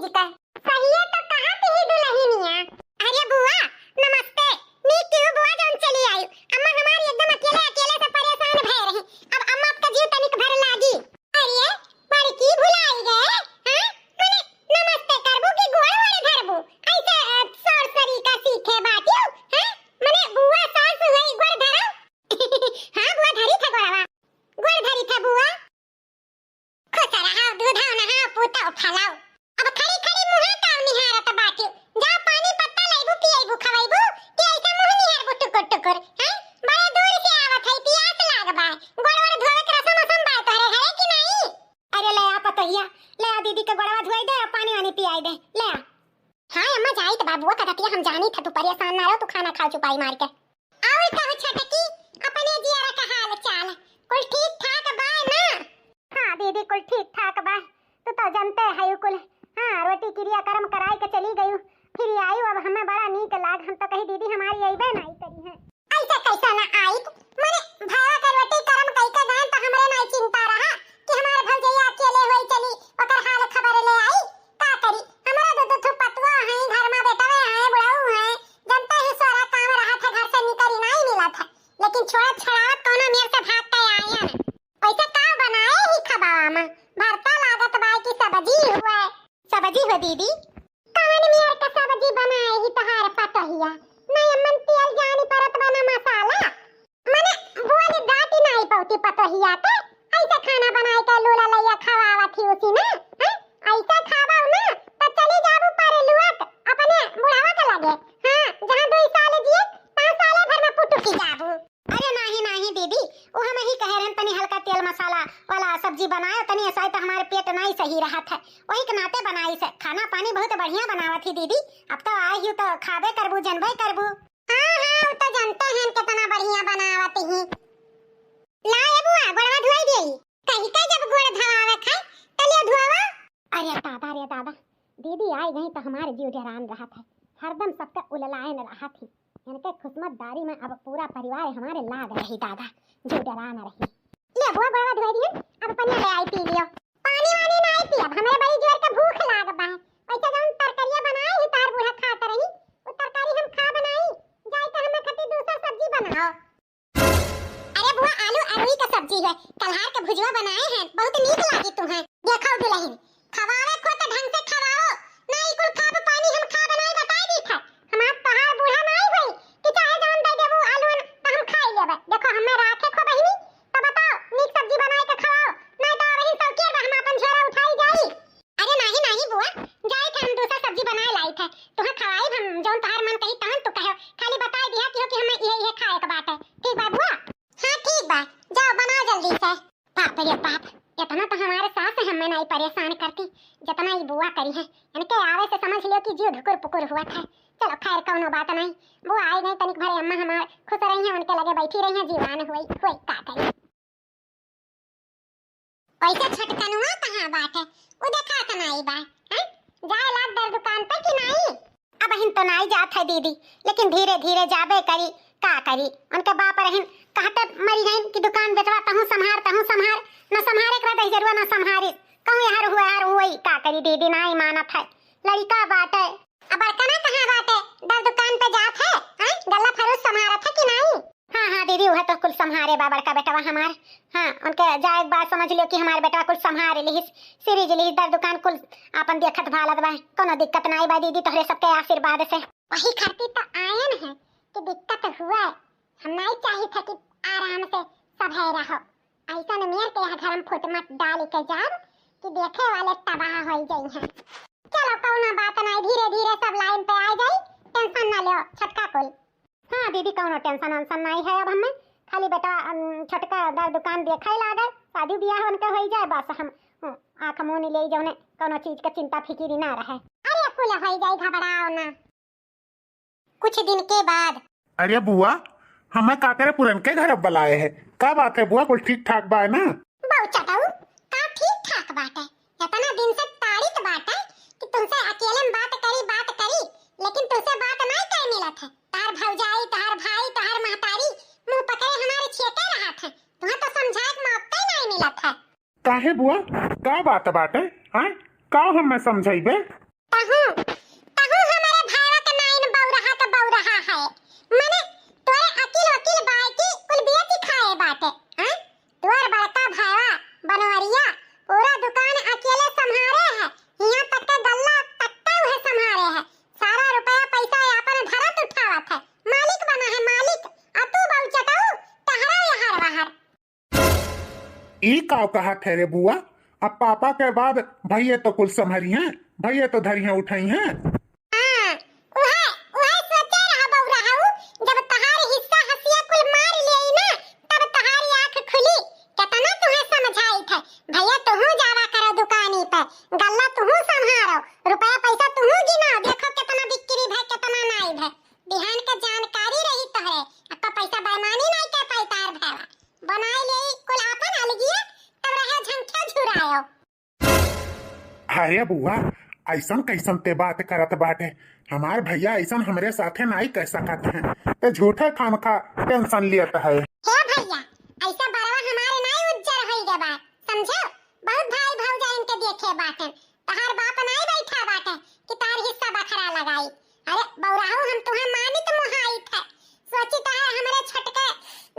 ही का सही है तो कहां पे ही दुल्हनिया। अरे बुआ नमस्ते। नी क्यों बुआ जौन चली आई। अम्मा हमारी एकदम अकेले अकेले से परेशान भय रही। अब अम्मा आपका जीव तनिक भर लागी। अरे बड़की भुलाई गए हां मने नमस्ते करबू की गोड़ वाले धरबू ऐसे सर सरीका सीखे बाटियो हां मने बुआ सास हुई गोड़ धरो। हां बुआ धरी था गोड़वा गोड़ धरी था बुआ खुश रहा दूधा नहा पूता उठालाओ। अब खड़ी खड़ी मुंह ताव निहारत बाटियो जा पानी पत्ता लइबू पियबू खवाइबू कि ऐसा मुंह निहारबू टुकुर टुकुर हैं बड़े दूर से आवत है पियास लागबा गोड़वा धोवे के रसम असम बा तोरे है कि नहीं। अरे ले आ पतहिया ले आ दीदी के गोड़वा धोई दे और पानी वानी पियाई दे ले आ। हां अम्मा जाई त बाबूआ कहतिया हम जानी था तू परेशान ना रहो तू खाना खा चुपाई मार के। और कहू छटकी अपने जियारा का हाल चाल कुल ठीक ठाक बा ना। हां दीदी कुल ठीक ठाक बा तू तो जानते है कुल। हां रोटी क्रिया कर्म कराई के चली गई फिर आई अब हमें बड़ा नीक लाग हम तो कही दीदी हमारी आईबे नहीं करी है। ऐसा कैसा ना आई माने भावा का रोटी कर्म कई का गए तो हमरे नहीं चिंता रहा कि हमारे भौजैया अकेले होई चली ओकर हाल खबर ले आई का करी हमरा दो दो पतवा है घर में बेटावे है बुढ़ाऊ है जनता ही सारा काम रहा था घर से निकल नहीं मिला था लेकिन छोड़ा छड़ा कोनो मेर से भाग के आया ना ऐसा का बनाए ही खबावा में भरता लागत बा की सब्जी हुआ सब्जी हो दीदी कौन मेर का सब्जी बनाए ही तहार पतहिया नहीं अमन तेल जानी परत बना मसाला माने बोली दाटी नहीं पौती पतहिया तो ऐसा खाना बनाए के लूला लैया खवावा थी उसी ना ऐसा खावाओ ना तो चली जाबू पर लुआत अपने बुढ़ावा के लगे हां जहां 2 साल जिए 5 साल भर में पुटुकी जाबू। अरे नहीं नहीं दीदी वो हम ही कह रहे तनी हल्का तेल मसाला वाला सब्जी बनाए तनी ऐसा तो हमारे पेट नहीं सही रहा था वही के नाते बनाई से खाना पानी बहुत बढ़िया बनावा थी दीदी अब तो आई हूं तो खाबे करबू जनबे करबू। हां हां तो जानते हैं कितना बढ़िया बनावत ही ला ए बुआ गोड़वा धोई देई कहीं का जब गोड़ धवावे खाए तले धोवा। अरे दादा दीदी आई गई तो हमारे जीव डरान रहा था हरदम सबका उललायन रहा थी इनके खुशमतदारी में अब पूरा परिवार हमारे लाग रही दादा जो डरा न रही। ले बुआ गोड़वा धोई दिए अब पनिया ले आई पी लियो पानी वानी नहीं पी अब हमें बड़ी जोर के भूख लाग बा ऐसा जौन तरकारियां बनाई ही तार बूढ़ा खात रही वो तरकारी हम खा बनाई जाई तो हमें खती दूसरा सब्जी बनाओ। अरे बुआ आलू अरुई का सब्जी है कलहार के भुजवा बनाए हैं बहुत नीक लागी तुम्हें देखो दुल्हन खवावे को तो ढंग से खवाओ नहीं कुल खाब पानी हम खा बनाए बता दी था हमार तहार बूढ़ा नहीं होई कि चाहे जौन दे देबू आलू तो हम खाई लेबे देखो हमें राखे खो बहिनी तो बताओ नीक सब्जी बनाए के खवाओ नहीं तो वही सौकिया बा हम अपन झोरा उठाई जाई। अरे नहीं नहीं बुआ जाई के हम दूसरा सब्जी बनाए लाई थे तुहे खवाई हम जौन तहार मन कही तहन तू कहो खाली बताई दिया कि हमें ये खाए के बात है ठीक बा बुआ। हां ठीक बा जाओ बनाओ जल्दी से। बाप रे बाप इतना तो हमारे सास हमें नहीं परेशान करती जितना ये बुआ करी है इनके आवे से समझ लियो कि जीव धुकुर पुकुर हुआ था। चलो खैर कोनो बात नहीं बुआ आई गई तनिक भरे अम्मा हमारे खुश रही हैं उनके लगे बैठी रही हैं जीवान हुई का करी पैसा छटकनुआ कहां बात है वो देखा कनाई बा हैं जाए लाग दर दुकान पे कि नहीं। अब हिन तो नहीं जात है दीदी लेकिन धीरे धीरे जाबे करी का करी उनके बाप रहन कहते मरी गईन कि दुकान बेचवा तहु संभार न संभारे के बाद जरूर न संभारी कहूं यार हुई का करी दीदी नहीं मानत है लड़का बात है अब बड़का ना कहां बात है दर दुकान पे जात है हैं गल्ला फरोज संभारत है कि नहीं। हां दीदी वह तो कुल संभारे बा बड़का बेटवा हमार हां उनके जाए एक बात समझ लियो कि हमारे बेटवा कुल संभारे लिहिस सीरीज लिहिस दर दुकान कुल अपन देखत भालत बा कोनो दिक्कत नहीं बा दीदी तोहरे सबके आशीर्वाद से वही खातिर तो आयन है कि दिक्कत हुआ हम नहीं चाहिए था कि आराम से सब है रहो ऐसा न मेर के घर में फुट मत डाल के जाब कि देखे वाले तबाह हो जाई हैं। चलो कोनो बात नहीं धीरे धीरे सब लाइन पे आ जाई टेंशन ना लो छटका कुल। हां दीदी कोनो टेंशन नहीं है अब हमें खाली बेटा छटका दर दुकान देखै लागल शादी ब्याह उनके हो जाए बस हम आंख मुंह नहीं ले जौने कोनो चीज के चिंता फिक्री ना रहे। अरे कुल हो जाई घबराओ ना कुछ दिन के बाद। अरे बुआ हमें काकरे पुरन के घर बुलाए है का बात है बुआ कुल ठीक ठाक बा ना। बहु चटाऊ का ठीक ठाक बात है इतना दिन से तारीख बात है कि तुमसे अकेले में बात करी लेकिन तुमसे बात नहीं कर मिला था तार भौजाई तार भाई तार महतारी मुंह पकड़े हमारे छेके रहा था तुम्हें तो समझाए के मौका ही नहीं मिला था। काहे बुआ का बात है हां का हमें समझाइबे। तहु तहु हमारे भाईवा का नाइन बौ रहा है मने तोरे अकिल वकील बाई की कुल बेटी खाए बाटे हां तोर बड़का भाईवा बनवरिया पूरा दुकान अकेले संभाले है यहां तक के गल्ला तट्टा है संभाले है सारा रुपया पैसा अपन धरत उठावत है मालिक बना है मालिक अतु बहु चटाऊ तहरा यहार बाहर ई काव कहा थे रे बुआ, अब पापा के बाद भैया तो कुल संभरी हैं, भैया तो धरियां उठाई हैं। हां उहे सोचे रहा बहु रहा जब तहार हिस्सा हसिया कुल मार लेई ना तब तहारी आंख खुली कितना तुहे समझाई थे भैया तुहू जावा करो दुकानी पे गल्ला तुहू संभारो रुपया पैसा तुहू गिनाओ देखो कितना बिक्री भय कितना नाई भय बिहान के जानकारी रही तोहरे अक्का पैसा बेईमानी नहीं के पैतार भयवा बनाई लेई कुल आपन अलगिया तब रहे झंखा झुरायो। अरे बुआ ऐसन कैसन ते बात करत बाटे, हमार भैया ऐसन हमरे साथे नहीं कह सकत हैं, ते झूठे खामखा टेंशन लियत है। हे भैया ऐसा बरवा हमारे नहीं उज्जर होई गे बात समझो बहुत भाई भौजा इनके देखे बाटे तहार बाप नहीं बैठा बाटे कि तार हिस्सा बखरा लगाई अरे बौराहू हम तुहे मानी तो मुहाई थे सोची तो है हमरे छटके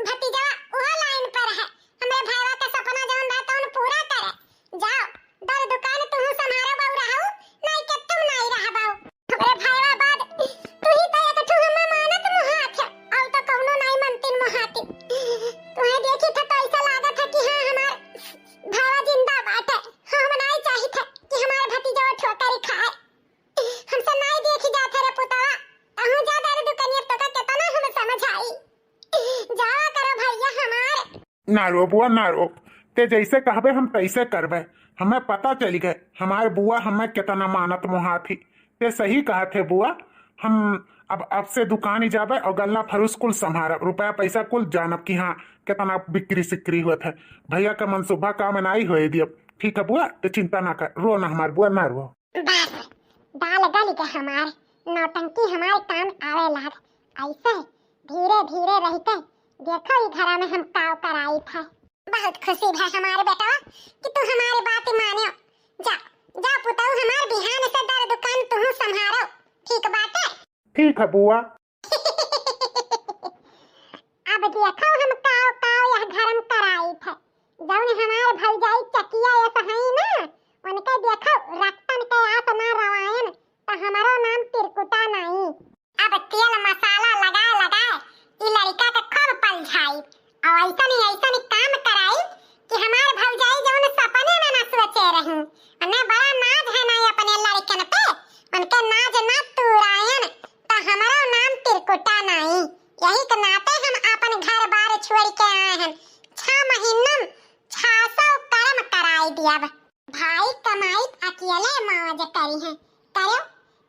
भतीजा ओह लाइन पर है हमरे भाईवा का सपना जौन बा तौन पूरा करे जाओ दर दुकान तुहू संभारो बौराहू नहीं के तुम नहीं रह बाऊ हमरे भाईवा बाद तू ही तो एक ठू हम मानत मुहात है और तो कौनो नहीं मनतिन मुहाती तुम्हें देखी था तो ऐसा लागत है कि हां हमार भावा जिंदा बात है हम नहीं चाही था कि हमारे भतीजा ठोकर खाए हमसे नहीं देखी जात रे पुतवा तहु जा दर दुकानिया तो का कितना हम समझ आई जावा करो भैया हमार ना रो बुआ ना रो, ते जैसे कहबे हम तैसे करबे, हमें पता चल गए हमार बुआ हमें कितना मानत मुहा थी, ते सही कहा थे बुआ। हम अब से दुकान ही जाबे और गल्ला फरूस कुल संभारब, रुपया पैसा कुल जानब कि हाँ कितना बिक्री सिक्री हुआ था, भैया का मनसूबा काम नहीं होए दियब, ठीक है बुआ तो चिंता ना कर, रो ना हमार बुआ ना रो। बस दाल गल के हमार नौटंकी हमारे काम आवे लाग ऐसे धीरे धीरे रहते देखो ई घर में हम काव कराई था बहुत खुशी है हमारे बेटा कि तू हमारी बात मानियो जा जा पुतऊ हमार बिहान से दर दुकान तू संभारो ठीक बात है। ठीक है बुआ। अब देखो हम काव काव यह घरम कराई थे जौन हमार भौजाई चकिया ये सहाई ना उनके देखो रक्तन के आत्मा रवायन तो हमारो नाम तिरकुटा नहीं अब तेल मसाला लगा ई लड़का के खूब पलझाई और ऐसा नहीं काम कराई कि हमार भौजाई जौन सपने में ना सोचे रही अने बड़ा नाज है ना अपने लड़कन पे उनके नाज ना तुरायन तो हमारो नाम तिरकुटा नहीं यही के नाते हम अपन घर बार छोड़ के आए हैं 6 महीनों 600 कर्म कराई दिया भाई कमाई अकेले मौज करी है करो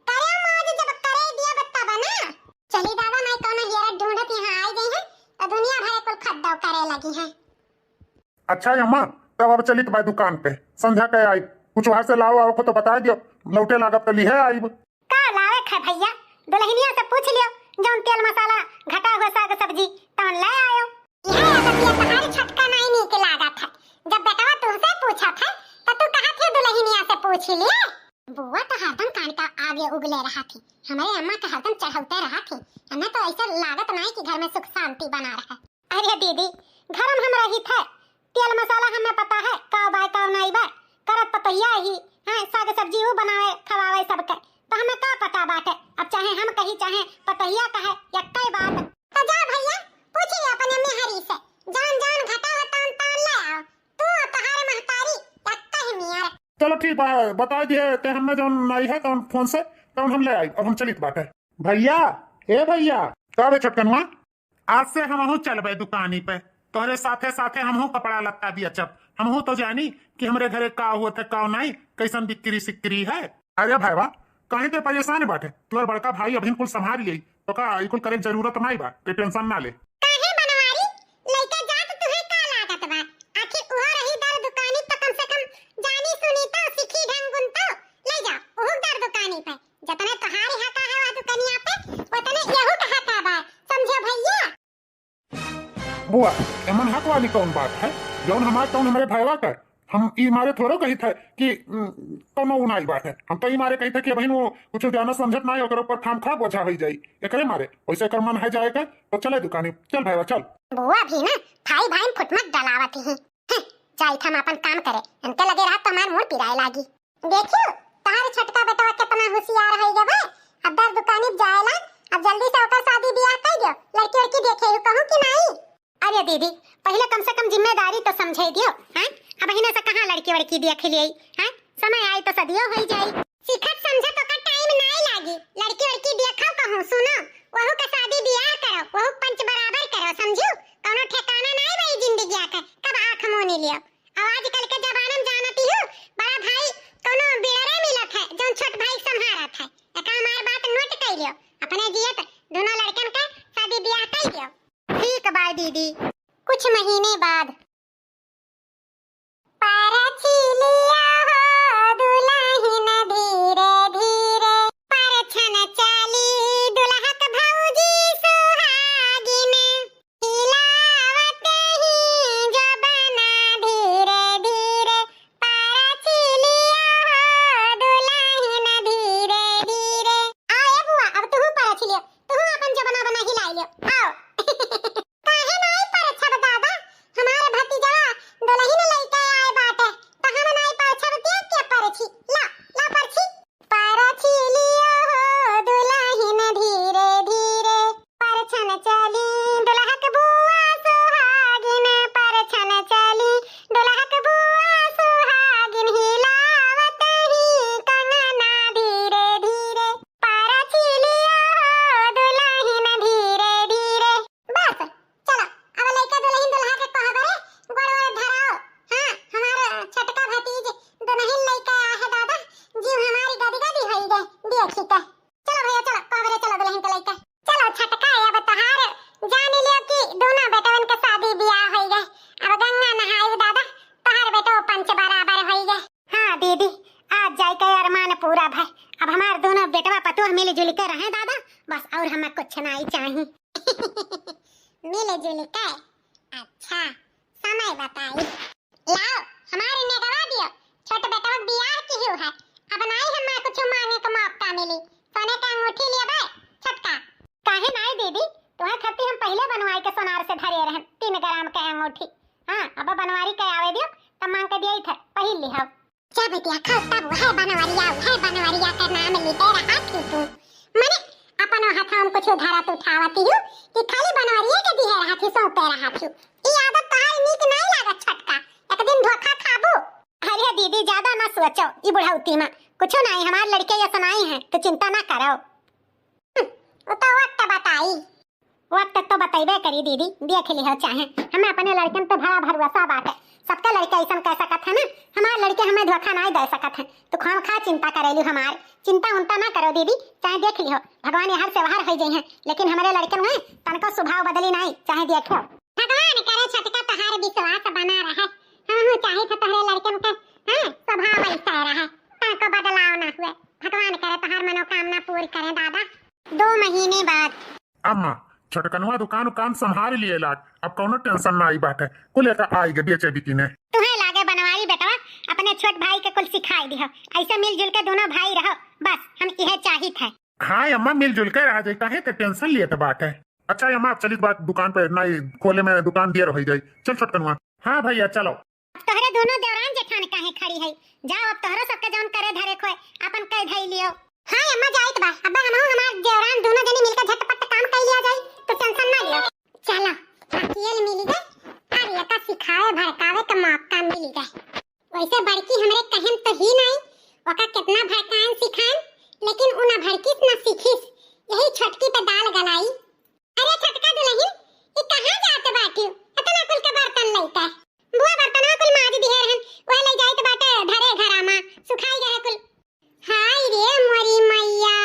करो मौज जब करे दिया तब ना चली दादा नहीं कौन हेरा ढूंढत यहाँ आई गई है तो दुनिया भर को खद्दो करे लगी है। अच्छा अम्मा तब अब चली भाई दुकान पे संध्या के आई कुछ वहां से लाओ आओ को तो बता दियो लौटे लागत तो ली है आई का लावे खा भैया दुल्हनिया से पूछ लियो जौन तेल मसाला घटा हुआ साग सब्जी तौन ले आयो यह अगतिया तुम्हारी छटका नहीं नीक लागत है जब बेटवा तुमसे पूछा था तो तू कहा थे दुल्हनिया से पूछ लिए बुआ तो हरदम कान का आगे उगले रहा थी हमारे अम्मा का हरदम चढ़ाते रहा थी हमें तो ऐसा लागत नहीं कि घर में सुख शांति बना रहा। अरे दीदी घर में हम रही थे तेल मसाला हमें पता है काव बाय काव नहीं बाय करत पतैया ही हां साग सब्जी वो बनावे खवावे सबके तो हमें का पता बात है अब चाहे हम कहीं चाहे पतैया कहे या कई बात तो जा भैया पूछिए अपने मेहरी से जान जान घटा होता तान ले आओ तू तहार महतारी या कहीं मियार चलो ठीक है बता दिए ते हमने जो नहीं है तो फोन से तो हम ले आई अब हम चलित बात है भैया ए भैया कब छटकनवा आज से हम चलबे दुकानी पे तोहरे साथे साथे हम कपड़ा लत्ता भी अचब हम तो जानी कि हमरे घरे का हुआ थे का नहीं कैसन बिक्री सिक्री है। अरे भाईवा कहीं तो परेशान बाटे तोर बड़का भाई अभी कुल संभाल ली तो का कुल करे जरूरत नहीं बा ते टेंशन ना ले काहे बनवारी लइका जात तुहे का लागत बा आखिर उहा रही दर दुकानी तो कम से कम जानी सुनी तो सीखी ढंग गुण तो ले जा ओह दर दुकानी पे जतने तहारी हका है वा दुकानिया पे उतने यहू का हका बा समझो भैया। बुआ एमन हक वाली कौन बात है जौन हमारे भाईवा कर हम ई मारे थोड़ो कही था कि कोनो उनाई बात है। हम तो ही मारे कही थे कि बहन वो कुछ जाना समझत ना ओकर ऊपर खाम खा बोझा हो जाई एकरे मारे वैसे कर मन है जाए के तो चले दुकानी चल भाई चल। बुआ भी ना भाई भाई फुटमत डलावती है जाई हम अपन काम करे इनके लगे रहा तो हमार मुंह पिराए लागी। देखियो तारे छटका बेटा कितना होशियार है गे भाई अब दर दुकानी जाएला अब जल्दी से ओकर शादी ब्याह कर दियो लड़की लड़की देखे कहूं कि नहीं। अरे दीदी पहले कम से कम जिम्मेदारी तो समझे दियो हैं अब हिने से कहां लड़की वड़की देख लियई हैं समय आई तो सदियो हो जाई सिखत समझत ओकर टाइम नहीं लागी लड़की वड़की देखो कहूं सुनो वहु का शादी ब्याह करो वहु पंच बराबर करो समझू कोनो ठिकाना नहीं भाई जिंदगी का कब आंख मोनी लियो। आजकल के जमाने में जानती हूं बड़ा भाई कोनो बिड़रे मिलत है जो छोट भाई संभालत है एका हमार बात नोट कर लियो अपने जियत दोनों लड़कन का शादी ब्याह कर लियो। ठीक बाय दीदी। कुछ महीने बाद परछी लिया हो दुल्हन धीरे धीरे परछन चली दुल्हक भौजी सुहागिन हिलावत ही जबना धीरे धीरे परछी लिया हो दुल्हन धीरे धीरे। आओ ए बुआ अब तू परछ लियो तू अपन जबना बना हिला लियो आओ। काहे नहीं परछब दादा हमारे भतीजा दुल्हन लइके आए बाटे तो हम नहीं परछब ते के परछी ला ला परछी परछी लियो हो दुल्हन धीरे धीरे परछन चली दुल्हक बुआ सुहागिन परछन चली दुल्हक बुआ सुहागिन हिलावत ही कंगना धीरे धीरे परछी लियो हो दुल्हन धीरे धीरे। बस चलो अब लइका दुल्हन दुल्हा के कहबरे गोड़ धराओ। हां हमारे छटका भतीज दुल्हन लइका है दादा जीव हमारी गदी गदी होई गए देखी के चलो भैया चलो कहबरे चलो दुल्हन के लइका चलो छटका अब तहार जान लियो कि दोनों बेटवन के शादी ब्याह होई गए अब गंगा नहाई दादा तहार बेटो पंच बराबर होई गए। हां दीदी आज जाई के अरमान पूरा भाई अब हमार दोनों बेटवा पतोह मिल जुल के रहे दादा बस और हमें कुछ नहीं चाहिए। मिल जुल के अच्छा समय बताई लाओ हमारे नेगवा दियो छोटे बेटा बियाह की हो है अब नहीं हमें कुछ मांगे का मौका मिली सोने का अंगूठी लिया भाई छटका काहे नहीं दीदी तोहे खती हम पहले बनवाई के सोनार से धरे रहन 3 ग्राम के अंगूठी। हां अब बनवारी के आवे दियो तब मांग के दियई थे पहिल लिहाओ क्या बेटिया खाओ तब है बनवारिया का नाम लेते रहा थी तू माने अपन हाथ हम कुछ धारा उठावती हूं कि खाली बनवारिया के दिए रहा थी सौंपे रहा थी ई आदत तहार नीक नहीं लागत छटका एक दिन धोखा खाबो। अरे दीदी ज्यादा ना सोचो ई बुढ़ाउती में कुछ नहीं हमार लड़के ये सुनाई है तो चिंता ना करो। तो वक्त बताई वक्त तो बताइबे करी दीदी देख लिहो चाहे हमें अपने लड़कन पे भरा भरोसा बाटे सबका लड़का ऐसा कह सकत है ना हमार लड़के हमें धोखा नहीं दे सकत है तो खाम खा चिंता करेलू हमार चिंता उनता ना करो दीदी चाहे देख लिहो भगवान हर से बाहर हो जाए हैं लेकिन हमारे लड़कन में तनको स्वभाव बदली नहीं चाहे देखो भगवान करे छटका तहार विश्वास बना रहा हां चाहे तो तहरे लड़कन का हां स्वभाव ऐसा रहा तनको बदलाव ना हुए भगवान करे तहार मनोकामना पूरी करे दादा। 2 महीने बाद अम्मा छटकनवा दुकान संभाल लिए लाग अब कोनो टेंशन ना आई बात है कुल लेकर आई गे बेचे बिकी ने तुम्हें लागे बनवारी बेटवा अपने छोट भाई के कुल सिखाई दियो ऐसे मिलजुल के दोनों भाई रहो बस हम यह चाहित है। हाँ अम्मा मिलजुल के रह जाता है तो टेंशन लिए तो बात है। अच्छा अम्मा चली बात दुकान पे नहीं खोले में दुकान देर हो जाए चल छटकनवा। हाँ भैया चलो तोहरे दोनों देवरान जेठान काहे खड़ी है जाओ अब तोहरो सबके जौन करे धरे खोए अपन कह धई लियो। हां अम्मा जाइत बा अब हम हमार देवरान दोनों जने मिलकर झटपट काम कर लिया जाए तो टेंशन ना लियो। चलो अकेले मिल गए और ये का सिखाए भड़कावे का मौका मिल गए वैसे बड़की हमरे कहम तो ही नहीं ओका कितना भड़कान सिखाएं लेकिन उना भड़किस ना सीखिस यही छटकी पे दाल गलाई। अरे छटका दुल्हन ये कहां जात बाटी इतना कुल के बर्तन लइता बुआ बर्तनवा कुल माज दिहे रहन ओए ले जाइत बाटे धरे घरामा सुखाई गए कुल। हाय रे मोरी मैया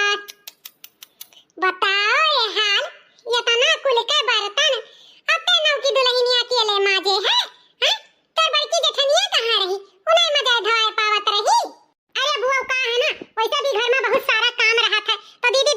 बताओ रे हाल ये तना कुल के बर्तन अते नौ की दुल्हनिया अकेले माजे है हैं तोर बड़की जेठनिया कहां रही उन्हें मजा धोए पावत रही। अरे बुआ का है ना वैसे भी घर में बहुत सारा काम रहा था तो दीदी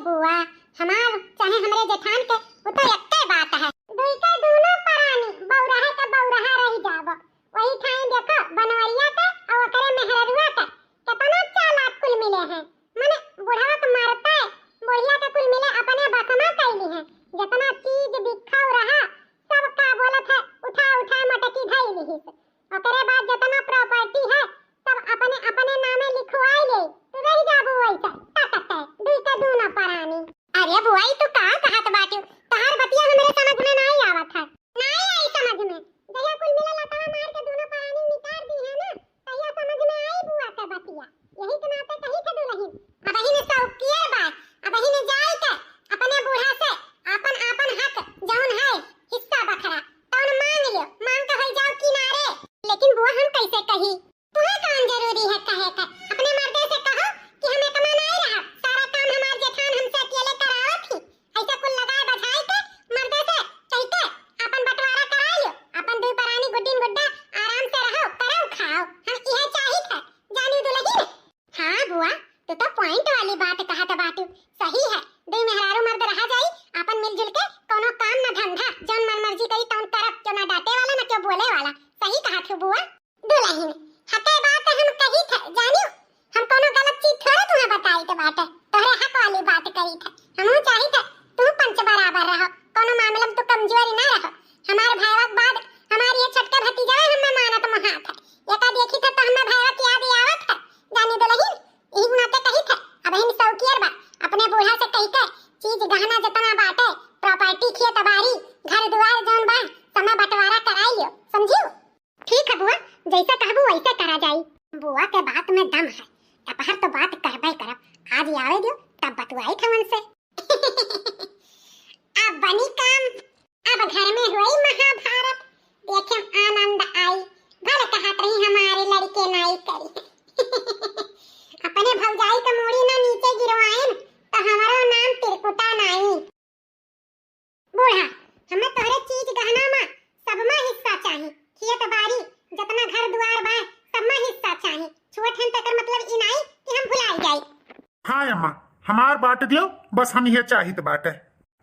बुआ हमार चाहे हमरे जेठान के वो तो एकते बात है। दुई का दोनों परानी बौराहा का बौराहा रही जाबो। वही ठाई देखो बनवरिया का और ओकरे मेहररुआ का कितना चालाक कुल मिले हैं। माने बुढ़ावा के मारता है बुढ़िया के कुल मिले अपने बसमा कैली है। जितना चीज बिखाऊ रहा सब का बोलत है उठा उठा मटकी धई ली। ओकरे बाद जितना प्रॉपर्टी है सब अपने अपने नामे लिखवाई ले। तू रही जाबू वैसा ताकत है दुई का दोनों परानी। अरे बुआई तू का कहत बाटू तहार बतिया हमरे समझ में नहीं आवत है। नहीं आई समझ में जया कुल मिला लतावा मार के दोनों परानी निकाल दी है ना तैया समझ में आई बुआ का बतिया। यही के नाते कही थे दुल्हन अब ही ने सौकिया बा अब ही ने जाए के अपने बूढ़ा से अपन अपन हक जौन है हिस्सा बखरा तौन मांग लियो मांग के होई जाओ किनारे। लेकिन बुआ हम कैसे कही तुम्हें कौन जरूरी है कहे का अपने मर्दे से कहो कि हमें कमा नहीं रहा सारा काम हमार जेठान हमसे अकेले करावत थी। ऐसा कुल लगाए बधाई के मर्दे से कहते अपन बंटवारा करा लियो अपन दुई परानी गुड्डीन गुड्डा आराम से रहो करो खाओ हम यह चाहिए था जानी दुल्हन। हां बुआ तो पॉइंट वाली बात कहत बाटू सही है। दुई मेहरारू मर्द रहा जाई अपन मिलजुल के कोनो काम ना धंधा जौन मन मर्जी करी तौन करब क्यों ना डांटे वाला ना क्यों बोले वाला। सही कहा थे बुआ दुल्हन हके बात हम कही थे जानियो हम कोनो गलत चीज थोड़े तुम्हें बताई तो बात तोहरे हक वाली बात करी थे। हमहू चाही थे तू पंच बराबर रहो कोनो मामले में तू कमजोरी ना रहो। हमार भाईवा बाद हमारी ये छटके भतीजा हमें मानत महात है एका देखी थे तो हमें भाईवा की याद आवत है जानी दुल्हन ई नाते कही थे अब हम सौकियर बा अपने बूढ़ा से कही के चीज गहना जितना बाटे प्रॉपर्टी खेत बाड़ी घर द्वार जौन बा समय बंटवारा कराई लियो समझियो। ठीक है बुआ जैसे कहबू वैसे करा जाई। बुआ के बात में दम है अपहर तो बात करबे करब आज आवे दियो तब बतवाई थवन से। अब बनी काम अब घर में हुई महाभारत देखे आनंद आई भले कहत रही हमारे लड़के नाई करी। अपने भौजाई का मूड़ी ना नीचे गिरवाएं तो हमारा नाम तिरकुटा नाई। बूढ़ा हमें तोहरे चीज गहना में सब में हिस्सा चाहिए खेत बाड़ी जितना घर द्वार बा सब में हिस्सा चाहिए छोट हम तक मतलब ई नहीं कि हम भुलाई जाई। हाँ अम्मा हमार बात दियो बस हम ये चाहित बाटे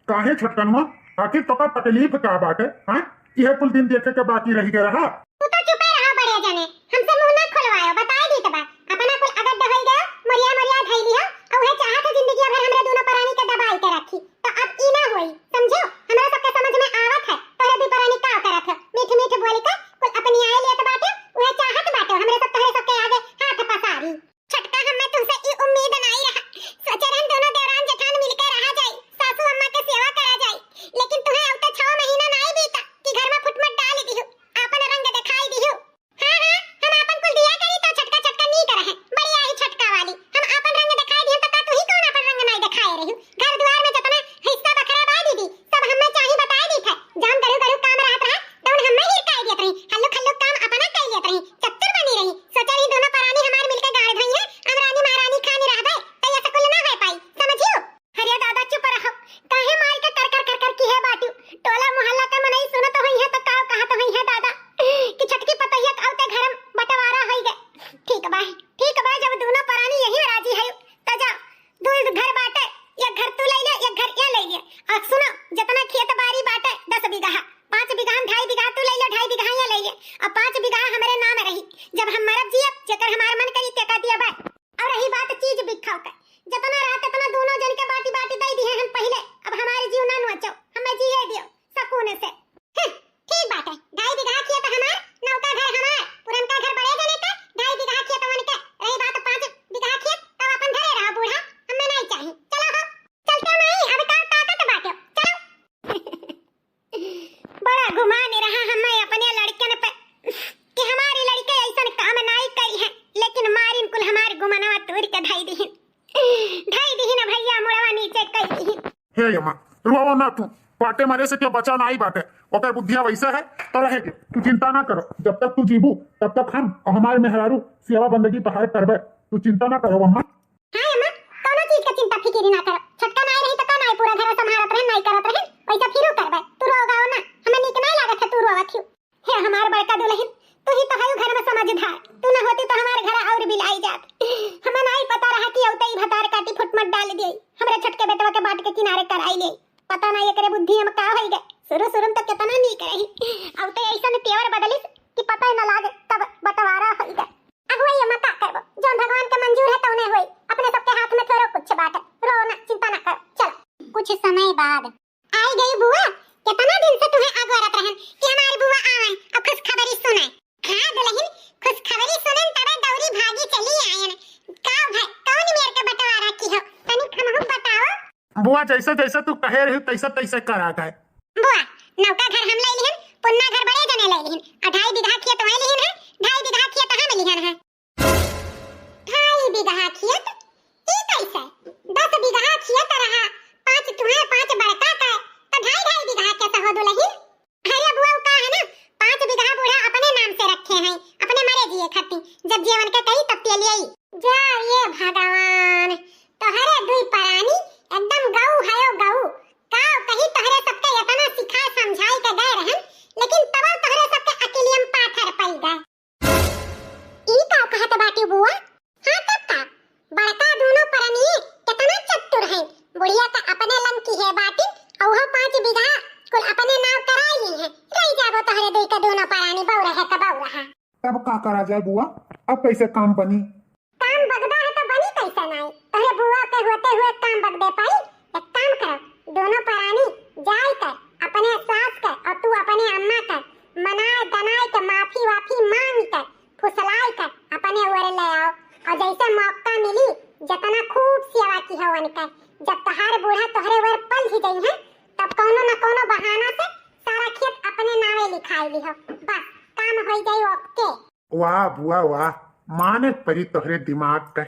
काहे छटकनवा आखिर तो का तकलीफ का बाटे हां यह कुल दिन देखे के बाकी रह गया रहा। तू तो चुप रहा बड़े जने हमसे मुंह ना खुलवायो बता दी तो बा अपना कुल अगर दहल गया मरिया मरिया धई लियो और वह चाहत जिंदगी भर हमरे दोनों परानी के दबाई के रखी तो अब ई ना होई समझो। हमरा सबके समझ में आवत है तोरे दी परानी का करत है मीठ मीठ बोली का कुल अपनी आए लेत बाटे वह चाहत बाटे हमरे सब तोरे सबके आगे हाथ पसारी। छटका हमें तुमसे ई उम्मीद नहीं रहा सोचे हम दोनों देवरान जेठान मिलकर रहा जाई सासू अम्मा के सेवा करा जाई लेकिन तुम्हें अब तक 6 महीना नहीं बीता कि घर में फुटमट डाल दियो अपन रंग दिखाई दियो। हां हां हम अपन कुल दिया करी तो छटका छटका नहीं करे बड़ी आई छटका वाली हम अपन रंग दिखाई दियो तो का तू ही कौन अपन रंग नहीं दिखाए रही घर द्वार में जितना हिस्सा बखरा बा दीदी सब हमें चाहिए बता दी था जान करू करू काम रहत रहा तो हमें ही काई देत रही हल्लू खल्लू काम अपना काई देत रही चत्तर बनी रही सोचा रही दोनों परानी हमार मिलकर गाड़ धई है अब रानी महारानी खानी रहबे तो ये सकुल ना हो पाई समझियो। अरे दादा चुप रहो काहे मार के कर कर की है बाटू टोला मोहल्ला का मनई सुनत होई है तो का कहत होई है दादा कि छटकी पतैया आउते घर बंटवारा होई गए। ठीक बा जब दोनों परानी यही राजी है त जा दूर घर बाटे या घर तू ले ले या घर ये ले ले और सुनो जितना खेत बाड़ी बाटे 10 बीघा 5 बीघा 2.5 बीघा तू ले ले 2.5 बीघा ये ले ले और 5 बीघा हमारे नाम रही जब हम मरब जिए जेकर हमार मन करी ते का दिया बा। और रही बात चीज बिखाओ का जितना रात इतना दोनों जन के बाटी बाटी दई दी है हम पहले अब हमारे जीव ना नचो हमें जिए दियो सकून से। ठीक बात है 2.5 बीघा खेत हमार नौका घर हमार पुरनका घर बड़े जने का 2.5 बीघा खेत वन के रही बात 5 बीघा खेत तब अपन घरे रहो बूढ़ा हमें नहीं चाहिए चलो हो चलते नहीं अब का ताकत बाटे चलो। बड़ा घुमा नहीं रहा हमें अपने लड़कन पे कि हमारी लड़के ऐसा काम नहीं करी है लेकिन मारिन कुल हमारे गुमनवा तोड़ के ढाई दी ना भैया मुड़वा नीचे कई दी। हे अम्मा रुआवा ना तू बाटे मारे से क्यों बचा नहीं बाटे ओकर बुद्धिया वैसे है तो रहेगी तू चिंता ना करो जब तक तू जीबू तब तक हम और हमारे मेहरारू सेवा बंदगी तहार करबे तू चिंता ना करो अम्मा। हां अम्मा कोनो चीज का चिंता फिक्र ना करो छटका नहीं रही तो का नहीं पूरा घर संभालत रहे नहीं करत रहे वैसा फिरू करबे तू रोगाओ ना हमें नीक नहीं लागत है तू रोवा क्यों। हे हमार बड़का दुल्हन तू ही तो है घर में समझदार तू ना होती तो हमारे घर और बिलाई जात हमें नहीं पता रहा कि औतई भतार काटी फुटमट डाल दी हमरे छटके बेटवा के बाट के किनारे कराई ले। पता ना एकरे बुद्धि में का होई गए। शुरू में तो कितना नहीं करही, अब तो ऐसा ने तेवर बदलिस कि पता ही ना लागे, तब बंटवारा होई गए। अब वही हम का करबो, जो भगवान के मंजूर है तो उन्हें होई। अपने सबके हाथ में थोड़ा कुछ बात है, रो ना, चिंता ना करो। चल कुछ समय बाद आई गई बुआ। कितना दिन से तुम्हें अगवरत रहन कि हमारी बुआ आवन और खुश खबरी सुनाए। हां दुल्हन, खुश खबरी सुनन तबे दौरी भागी चली आयन। का भाई कौन मेर के बंटवारा की हो, तनिक हमहु बताओ। बुआ जैसे जैसे तू कहे रही तैसे तैसे करा गए। बुआ नौका घर हम ले लिहन, पुन्ना घर बड़े जने ले लिहन, 2.5 बीघा खेत वहीं लिहन है, 2.5 बीघा खेत हम लिहन है। 2.5 बीघा खेत ई कैसे? 10 बीघा खेत रहा, 5 तुम्हें 5 बड़का का, तो 2.5 बीघा कैसे हो दुल्हन? अरे बुआ का है ना, 5 बीघा बूढ़ा अपने नाम से रखे हैं, अपने मरे जिए खती, जब जीवन के कही तब तेल आई। जा ये भगवान, तोहरे दुई परानी एकदम गऊ है गऊ। काव कही तोहरे सबके इतना सिखा समझाई के गए रहन, लेकिन तब तोहरे सबके अकेलियम पाथर पड़ गए। ई का कहत बाटी बुआ? हां तब का बड़का दोनों परनी कितना चतुर है। बुढ़िया का अपने लन की है बाटी, और वो 5 बीघा कुल अपने नाम कराई ली है। रही जाबो तोहरे दुई के दोनों परानी बौ रहे का बौ रहा। तब का करा जाए बुआ? अब कैसे काम बनी? काम बगदा है तो बनी कैसे नहीं? तोहरे बुआ के होते हुए काम बगदे पाई। एक काम करो, दोनों परानी जाई कर अपने सास कर और तू अपने अम्मा कर मनाए दनाए के माफी वाफी मांग कर फुसलाई कर अपने ओरे ले आओ। और जैसे मौका मिली जितना खूब सेवा की हो उनका, जब तोहार बूढ़ा तोहरे ओर पल ही गई है, तब कोनो न कोनो बहाना से सारा खेत अपने नामे लिखाई ली हो। बस काम हो जाई ओके। वाह बुआ वाह, माने परी तोहरे दिमाग का।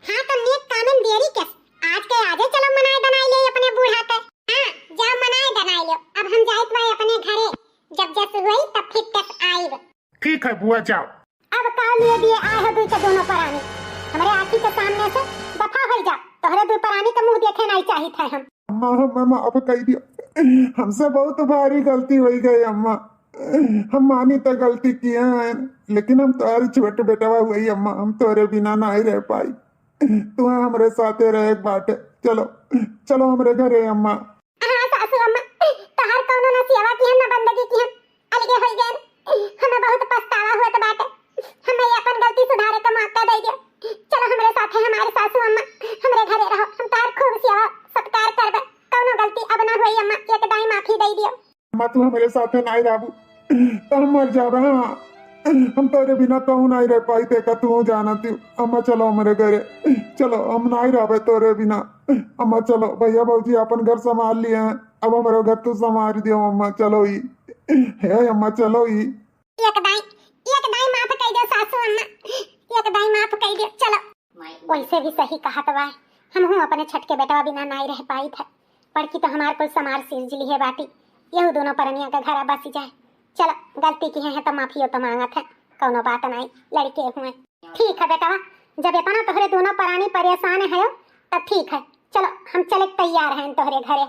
हाँ तो नेक कामन देरी क्या, आज के आजे चलो मनाए दनाई ले अपने बूढ़ा का। हाँ जाओ मनाए दनाई लो। अब हम जाइत भाई अपने घरे, जब जस हुई तब फिर तक आइब। ठीक है बुआ जाओ। अब का लिए दिए आए हो दुई के दोनों परानी, हमारे आंखी के सामने से दफा हो जा। तोहरे दुई परानी का मुंह देखे नहीं चाहिए था हम। अम्मा अब कह दियो, हमसे बहुत भारी गलती हो गई अम्मा। हम मानी तो गलती किए हैं, लेकिन हम तुम्हारी छोटे बेटवा हुई अम्मा, हम तोरे बिना नहीं रह पाई। तुम्हें हमारे साथ रहे बाटे, चलो चलो हमारे घरे अम्मा। हाँ सासू अम्मा, तोहर कौनो न सेवा की हम न बंदगी की हम, अलगे हो गए। हमें बहुत पछतावा हुआ तो बाटे, हमें अपन गलती सुधारे का मौका दे दियो। चलो हमारे साथ है हमारे सासू अम्मा, हमारे घरे रहो, हम तार खूब सेवा सत्कार करबे। कौनो गलती अब ना होई अम्मा, एक दाई माफी दे दियो। अम्मा तू हमारे साथ नहीं रहबू तो हम मर जाबे। हाँ हम तोरे बिना कहूँ नहीं रह पाई थे का तू जाना थी। अम्मा चलो हमारे घरे, चलो हम नहीं रहे तोरे बिना। अम्मा चलो, भैया भाजी अपन घर संभाल लिए हैं, अब हमारे घर तू संभाल दियो अम्मा। चलो ही है अम्मा, चलो ही। एक दाई माफ कर दो सासू अम्मा, एक दाई माफ कर दो। चलो वैसे भी सही कहा तो भाई, हम हूँ अपने छटके बेटवा बिना नहीं रह पाई था। पड़की तो हमारे कुल समार सिरजिली है बाटी, यही दोनों परनिया का घर बस जाए। चलो गलती की है तो माफियो तो मांगत है, कोनो बात नहीं, लड़के हुए। ठीक है बेटा, जब इतना तोहरे दोनों परानी परेशान है तब ठीक है, चलो हम चले तैयार हैं तोहरे घरे।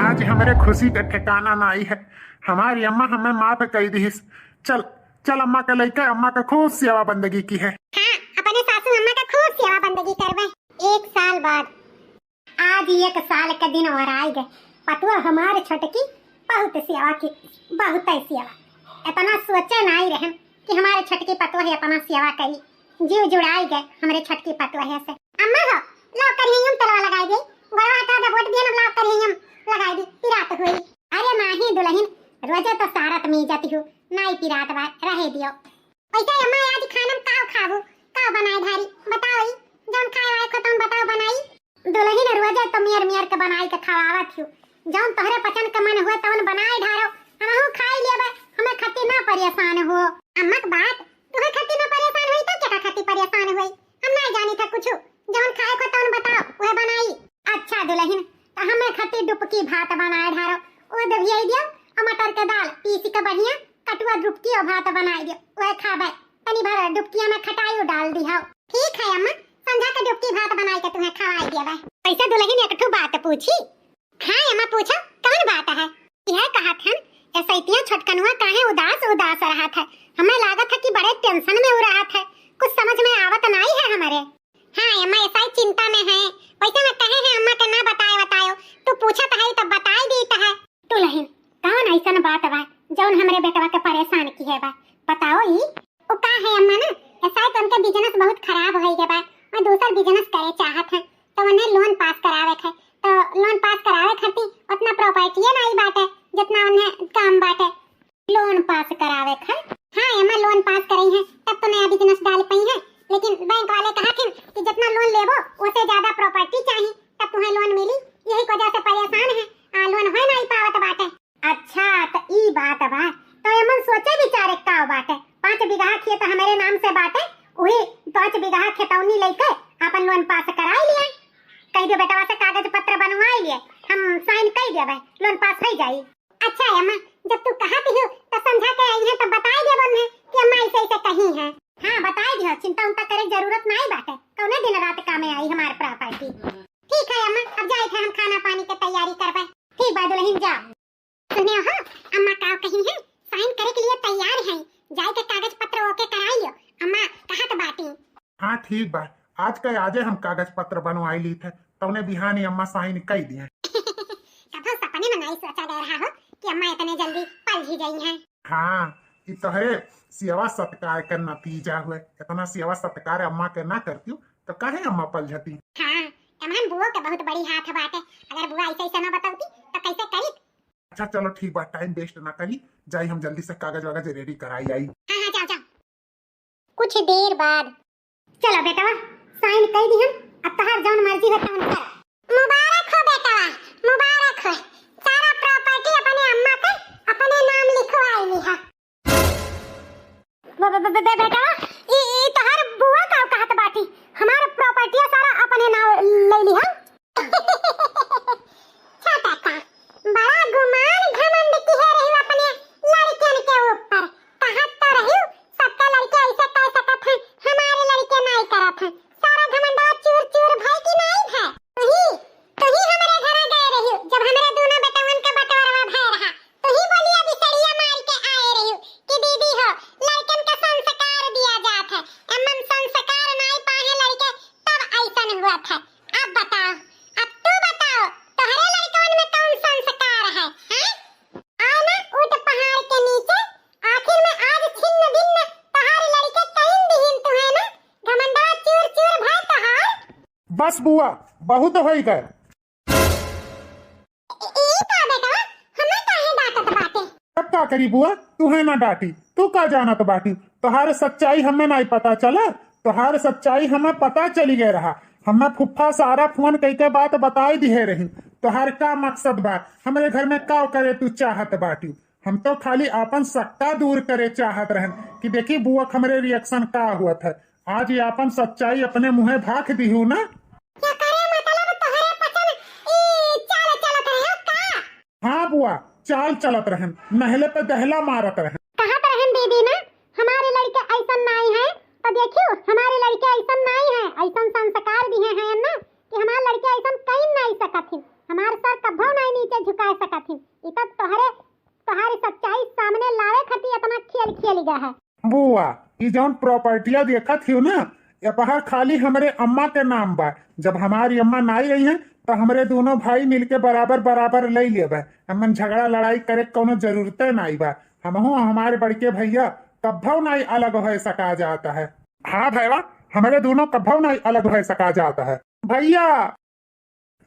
आज हमारे खुशी का ठिकाना नहीं है, हमारी अम्मा हमें माफ कर दी। चल चल अम्मा का लेके अम्मा का खूब सेवा बंदगी की है। हाँ अपने सासू अम्मा का खूब सेवा बंदगी करवे। 1 साल बाद आज 1 साल के दिन और आए गए। पतुआ हमारे छटकी बहुत सेवा की, बहुत सेवा। इतना सोचे नहीं रहन कि हमारे छटकी पतुआ है अपना सेवा करी, जीव जुड़ाई गए हमारे छटकी पतुआ है से। अम्मा हो लो करियम तलवा लगाई दी, गोड़ा हटा दे बोट दिया लो करियम लगाई दी, पिरात हुई। अरे नहीं दुल्हन, रोजे तो सारत में जाती हूँ, नहीं पिरात बात रहे दियो। ऐसे अम्मा आज खाना का खाबू, का बनाई धारी बताओ, जौन खाए वाले को तुम बताओ बनाई। दुल्हन रोजे तो मेर के बनाई के खवावत हूँ, जौन तोहरे पचन का मन हुआ तौन बनाए ढारो, हमहु खाई लेबे, हमें खती ना परेशान हो। अम्मा के बात तुहे खती ना परेशान होई तो क्या खती परेशान होई, हम नहीं जानी था कुछ, जौन खाए को तौन बताओ वह बनाई। अच्छा दुल्हन तो हमें खती डुबकी भात बनाए ढारो, ओ दबियाई दियो, और मटर के दाल पीस के बढ़िया कटुआ डुबकी और भात बनाई दियो, वह खाबे। तनी भर डुबकिया में खटाई डाल दियो। ठीक है अम्मा, संझा के डुबकी भात बनाई के तुम्हें खवाई देबे। ऐसे दुल्हन एक ठो बात पूछी। हाँ अम्मा पूछो, कौन बात है? यह कहा था ऐसा इतना छटकनुआ काहे उदास रहा था, हमें लागत है कि बड़े टेंशन में हो रहा था, कुछ समझ में आवत नहीं है हमारे। हाँ अम्मा ऐसा ही चिंता में है। वैसे मैं कहे हैं अम्मा के ना बतायो तू पूछत है तब बताई दी है। तू लहिन कौन ऐसा बात बा जौन हमरे बेटवा के परेशान की है बा बताओ ही। ओ का है अम्मा ना ऐसा तो उनका बिजनेस बहुत खराब हो गया बा और दूसरा बिजनेस करे चाहत है तो उन्हें लोन पास करावे है। तो लोन पास करावे खातिर उतना प्रॉपर्टी नहीं बाटे जितना उन्हें काम बाटे। लोन पास करावे है। हाँ अम्मा लोन पास करी है तब तो नया बिजनेस डाल पाई है, लेकिन बैंक वाले कहा थे कि जितना लोन लेबो उससे ज्यादा प्रॉपर्टी चाहिए तब तुम्हें लोन मिली। यही वजह से परेशान है, लोन हो नहीं पावत बाटे। अच्छा तो ई बात बा तो अमन सोचे विचारे का बाटे 5 बीघा खेत हमारे नाम से बाटे वही 5 बीघा खेतौनी लेके अपन लोन पास कराई लिए। कह दे बेटा से कागज पत्र बनवाई लिए हम साइन कर देबे लोन पास हो जाई। अच्छा अम्मा जब तू कहत हो तो समझा के आई है तो बताई दे बोलने कि अम्मा ऐसे ऐसे कही है। हां बताई दियो चिंता उनता करे जरूरत नहीं बाटे कौने दिन रात काम में आई हमारे प्रॉपर्टी। ठीक है अम्मा अब जाए थे हम खाना पानी की तैयारी करबे। ठीक बा दुल्हन जा। सुनियो हो अम्मा का कही है साइन करे के लिए तैयार है जाए के कागज पत्र ओके कराइयो अम्मा कहत बाटी। हाँ ठीक बा आज के आजे हम कागज पत्र बनवाई ली थे तो उन्हें बिहानी अम्मा साइन कर दिए। कभी सपने में नहीं सोचा गया रहा हो कि अम्मा इतने जल्दी पल ही गई हैं। हाँ ये तो है सेवा सत्कार का नतीजा हुए। इतना सेवा सत्कार अम्मा के ना करती हूँ तो काहे अम्मा पल जाती। हाँ अमन बुआ के बहुत बड़ी हाथ बाटे अगर बुआ ऐसे ऐसे ना बताती तो कैसे करी। अच्छा चलो ठीक बा टाइम वेस्ट ना करी जाई हम जल्दी से कागज वागज रेडी कराई आई। हाँ हाँ जाओ जाओ। कुछ देर बाद चलो बेटा साइन कर दी हम अब तोहार जौन मर्जी हो तौन कर। मुबारक हो बेटा मुबारक हो सारा प्रॉपर्टी अपने अम्मा के अपने नाम लिखवाई ली है। बेटा ई तोहार बुआ का कहत बाटी हमार प्रॉपर्टी सारा अपने नाम ले ली है। छोटा का बड़ा गुमान घमंड की है रही अपने लड़कन के ऊपर कहत तो रही सबका लड़के ऐसे कह सकत है हमारे लड़के नहीं करत है सारा घमंडा चूर चूर भाई की नहीं है। तो ही हमारे घर गए रही जब हमारे दोनों बेटवन के बटवारा भय रहा तो ही बोलिया बिसड़िया मार के आए रही कि दीदी हो लड़कन का संस्कार दिया जात है एमन संस्कार नहीं पाए लड़के तब ऐसा हुआ था। अब बताओ अब तू बताओ तुम्हारे लड़कन में कौन संस्कार है हैं? आओ ना ऊट पहाड़ के नीचे आखिर में आज छिन्न भिन्न तुम्हारे लड़के कहीं दिहिन तुम्हें ना घमंडा चूर चूर भाई तहार। बस बुआ बहुत हो गए। अब का करी बुआ तू है ना डांटी तू का जाना तो बाटी तोहार सच्चाई हमें नहीं पता चला तोहार सच्चाई हमें पता चली गए रहा। हमें फुफ्फा सारा फोन कई के बात बताई दी है रही तोहार का मकसद बा हमारे घर में का करे तू चाहत बाटी। हम तो खाली अपन सट्टा दूर करे चाहत रहन कि देखी बुआ हमारे रिएक्शन का हुआ था। आज ये अपन सच्चाई अपने मुँहे भाग दी हूँ ना। क्या करे मतलब तोहरे पसंद ई चाल चलत रहे का। हाँ बुआ चाल चलत रहन नहले पे दहला मारत रहन। कहत रहन दीदी ना हमारे लड़के ऐसा नहीं है तो देखियो हमारे लड़के ऐसा नहीं है ऐसा संस्कार दिए हैं ना कि हमारे लड़के ऐसा कहीं नहीं सकत हमारे सर कभो नहीं नीचे झुका सकत ई तब तोहरे सच्चाई सामने लावे खातिर इतना खेल खेल गया है। बुआ ये जौन प्रॉपर्टिया देखा थी ना ये बाहर खाली हमारे अम्मा के नाम बा। जब हमारी अम्मा नहीं रही है तो हमारे दोनों भाई मिलके बराबर बराबर ले लेबे। हमन झगड़ा लड़ाई करे कोनो जरूरते नहीं बा। हमहू हमारे बड़के भैया कभो नहीं अलग हो सका जाता है। हाँ भैया हमारे दोनों कभो नहीं अलग हो सका जाता है भैया।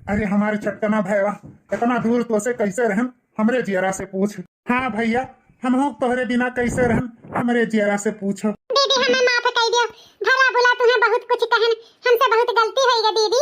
अरे हमारे चटकना भैया इतना दूर तो से कैसे रहन हमरे जियरा से पूछ। हाँ भैया हम तोहरे बिना कैसे रहन हमरे जियरा से पूछो। दीदी हमें माफ कर दियो भला बुला तुम्हें बहुत कुछ कहन हमसे बहुत गलती हुई है दीदी।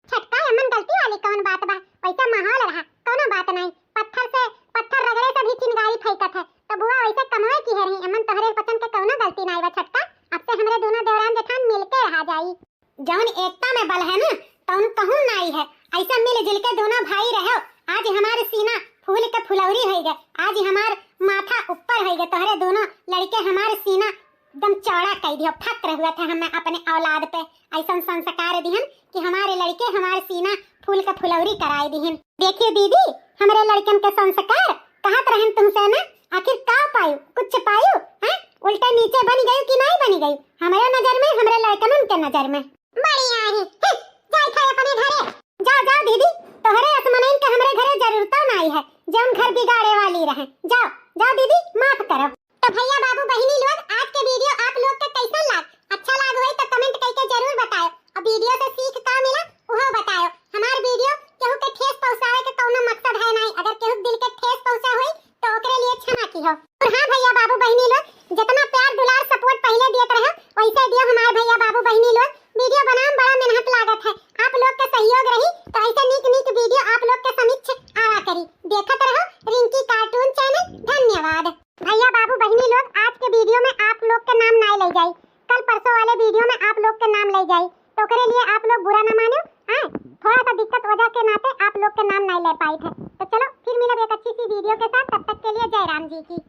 छटका अमन गलती वाली कौन बात बा वैसा माहौल रहा कोनो बात नहीं पत्थर रगड़े से भी चिंगारी फेंकत है तो बुआ वैसे कमाए की है रही अमन तोहरे पसंद के कोनो गलती नहीं बा। छटका अब से हमरे दोनों देवरान जेठान मिलके रहा जाई जौन एकता में बल है ना तौन कहूं नहीं है ऐसा मिलजुल के दोनों भाई रहो। आज हमारे सीना फूल के फुलौरी हो गए आज हमार माथा ऊपर हो गए तोहरे दोनों लड़के हमारे सीना एकदम चौड़ा कर दियो फक्र हुआ था हमें अपने औलाद पे ऐसा संस्कार दिहन कि हमारे लड़के हमारे सीना फूल का फुलौरी कराई दिहन। देखिए दीदी हमारे लड़कन के संस्कार कहत रहन तुमसे ना आखिर का पायु कुछ पायु हैं उल्टे नीचे बन गई कि नहीं बनी गई हमारे नजर में हमारे लड़कन के नजर में। नाही जाई थे अपने घरे। जाओ जाओ दीदी, तोहरे असमनइन के हमरे घरे जरूरत नहीं है जौन घर बिगाड़े वाली रहे। जाओ जाओ दीदी, माफ करो। तो भैया बाबू बहिनी लोग, आज के वीडियो आप लोग के कैसा लाग? अच्छा लाग होई तो कमेंट करके जरूर बताओ और वीडियो से सीख का मिला वो बताओ। हमार वीडियो केहू के ठेस पहुंचावे के कोनो मकसद है नहीं, अगर केहू दिल के ठेस पहुंचा होई तो ओकरे लिए क्षमा की हो। और हां भैया बाबू बहिनी लोग, जितना प्यार दुलार सपोर्ट पहले दियत रहे वैसे दियो हमार भैया बाबू बहिनी लोग। वीडियो बनाने में बड़ा मेहनत लागत है, आप लोग के सहयोग रही तो ऐसे नीक नीक वीडियो आप लोग के समक्ष आवा करी। देखत रहो रिंकी कार्टून चैनल। धन्यवाद भैया बाबू बहिनी लोग। आज के वीडियो में आप लोग के नाम ना ले जाई, कल परसों वाले वीडियो में आप लोग के नाम ले जाई, तो ओकरे लिए आप लोग बुरा ना मानो। हां, थोड़ा सा दिक्कत वजह के नाते आप लोग के नाम नहीं ले पाई थे। तो चलो फिर मिलब एक अच्छी सी वीडियो के साथ, तब तक के लिए जय राम जी की।